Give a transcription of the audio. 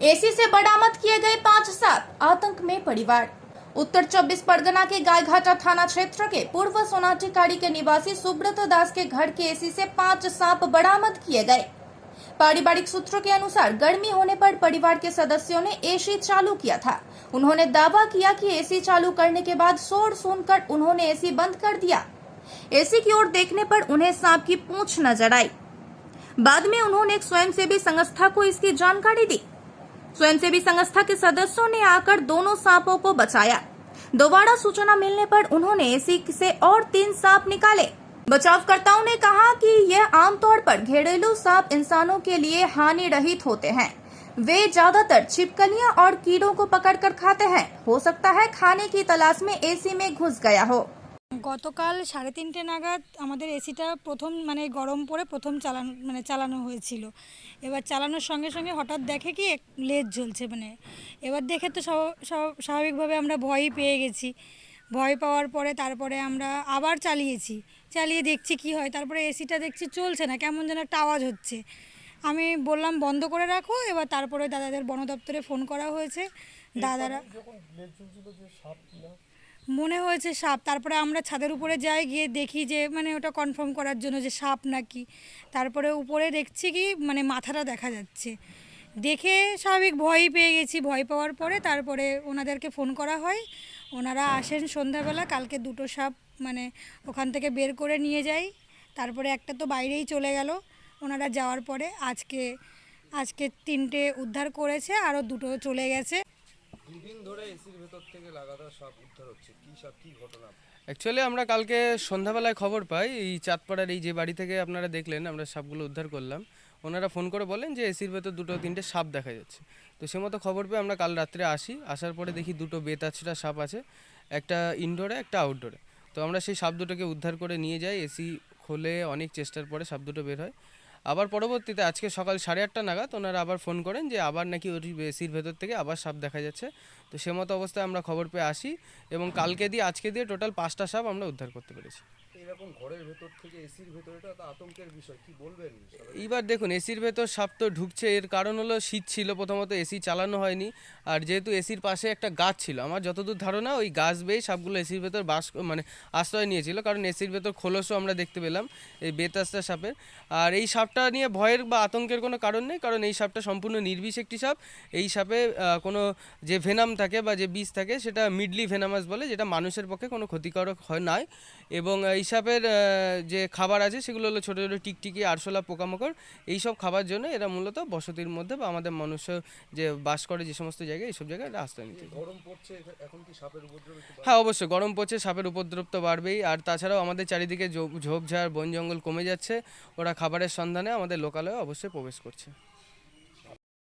AC से बरामद किए गए 5 सांप, आतंक में परिवार। उत्तर 24 परगना के गायघाटा थाना क्षेत्र के पूर्व सोनाटीकाड़ी के निवासी सुब्रत दास के घर के एसी से 5 सांप बरामद किए गए। पारिवारिक सूत्रों के अनुसार गर्मी होने पर परिवार के सदस्यों ने एसी चालू किया था। उन्होंने दावा किया कि एसी चालू करने के बाद शोर सुनकर उन्होंने एसी बंद कर दिया। एसी की ओर देखने पर उन्हें सांप की पूंछ नजर आई। बाद में उन्होंने एक स्वयंसेवी संस्था को इसकी जानकारी दी। स्वयंसेवी संस्था के सदस्यों ने आकर दोनों सांपों को बचाया। दोबारा सूचना मिलने पर उन्होंने एसी से और 3 सांप निकाले। बचावकर्ताओं ने कहा कि यह आमतौर पर घरेलू सांप इंसानों के लिए हानि रहित होते हैं। वे ज्यादातर छिपकलियां और कीड़ों को पकड़कर खाते हैं। हो सकता है खाने की तलाश में एसी में घुस गया हो। গতকাল 3:30 নাগাদ আমাদের এসিটা প্রথম গরম পড়ে প্রথম চালানো হয়েছিল। এবার চালানোর সঙ্গে সঙ্গে হঠাৎ দেখে কি লেজ জ্বলছে। এবার দেখে তো স্বাভাবিকভাবে আমরা ভয়ই পেয়ে গেছি। ভয় পাওয়ার পরে তারপরে আমরা আবার চালিয়ে দেখছি কি হয়। তারপরে এসিটা দেখছি চলছে না, কেমন যেন একটা আওয়াজ হচ্ছে। আমি বললাম বন্ধ করে রাখো। এবার তারপরে দাদাদের বন দপ্তরে ফোন করা হয়েছে। দাদারা মনে হয়েছে সাপ। তারপরে আমরা ছাদের উপরে যাই, গিয়ে দেখি যে ওটা কনফার্ম করার জন্য যে সাপ নাকি। তারপরে উপরে দেখছি কি মাথাটা দেখা যাচ্ছে। দেখে স্বাভাবিক ভয়ই পেয়ে গেছি। ভয় পাওয়ার পরে তারপরে ওনাদেরকে ফোন করা হয়। ওনারা আসেন সন্ধ্যাবেলা। কালকে 2টো সাপ ওখান থেকে বের করে নিয়ে যাই। তারপরে একটা তো বাইরেই চলে গেল। ওনারা যাওয়ার পরে আজকে 3টে উদ্ধার করেছে, আরও 2টো চলে গেছে। দুদিন ধরে এসির ভেতর থেকে লাগাতার সাপ উদ্ধার হচ্ছে, কি ঘটনা? অ্যাকচুয়ালি আমরা কালকে সন্ধ্যাবেলায় খবর পাই, এই চাঁদপাড়ার এই যে বাড়ি থেকে আপনারা দেখলেন আমরা সাপগুলো উদ্ধার করলাম। ওনারা ফোন করে বলেন যে এসির ভেতর 2-3টে সাপ দেখা যাচ্ছে। তো সে মতো খবর পেয়ে আমরা কাল রাত্রে আসার পরে দেখি 2টো বেতাছড়া সাপ আছে, একটা ইনডোরে একটা আউটডোরে। তো আমরা সেই সাপ দুটোকে উদ্ধার করে নিয়ে যাই। এসি খোলে অনেক চেষ্টার পরে সাপ দুটো বের হয়। আবার পরবর্তীতে আজকে সকাল 8:30 নাগাদ ওনারা আবার ফোন করেন যে আবার নাকি ওই এসির ভেতর থেকে আবার সাপ দেখা যাচ্ছে। তো সে মতো অবস্থায় আমরা খবর পেয়ে আসি এবং কালকে দিয়ে আজকে দিয়ে টোটাল 5টা সাপ আমরা উদ্ধার করতে পেরেছি। এরকম ঘরের ভেতর থেকে এসির ভেতর, এটা তো আতঙ্কের বিষয়, কি বলবেন? এইবার দেখুন, এসির ভেতর সাপ তো ঢুকছে, এর কারণ হলো শীত ছিল, প্রথমত এসি চালানো হয়নি। আর যেহেতু এসির পাশে একটা গাছ ছিল, আমার যতদূর ধারণা ওই গাছ বেয়ে সাপগুলো এসির ভেতর আশ্রয় নিয়েছিল। কারণ এসির ভেতর খোলসও আমরা দেখতে পেলাম এই বেতাস্তা সাপের। আর এই সাপটা নিয়ে ভয়ের বা আতঙ্কের কোনো কারণ নেই, কারণ এই সাপটা সম্পূর্ণ নির্বিষ একটি সাপ। এই সাপে কোনো যে ভেনাম থাকে বা যে বিষ থাকে সেটা মিডলি ভেনামাস বলে, যেটা মানুষের পক্ষে কোনো ক্ষতিকারক হয় নয়। এবং এই সাপের যে খাবার আছে সেগুলো হলো ছোটো ছোটো টিকটিকি, আরশোলা, পোকামাকড়। এইসব খাবার জন্য এরা মূলত বসতির মধ্যে বা আমাদের মানুষ যে বাস করে যে সমস্ত জায়গায়, এইসব জায়গায় এরা আশ্রয় নিতে। গরম পড়ছে, এখন কি সাপের উপদ্রব? হ্যাঁ, অবশ্যই গরম পড়ছে, সাপের উপদ্রব তো বাড়বেই। আর তাছাড়াও আমাদের চারিদিকে ঝোপঝাড় বন জঙ্গল কমে যাচ্ছে, ওরা খাবারের সন্ধানে আমাদের লোকালয়ে অবশ্যই প্রবেশ করছে।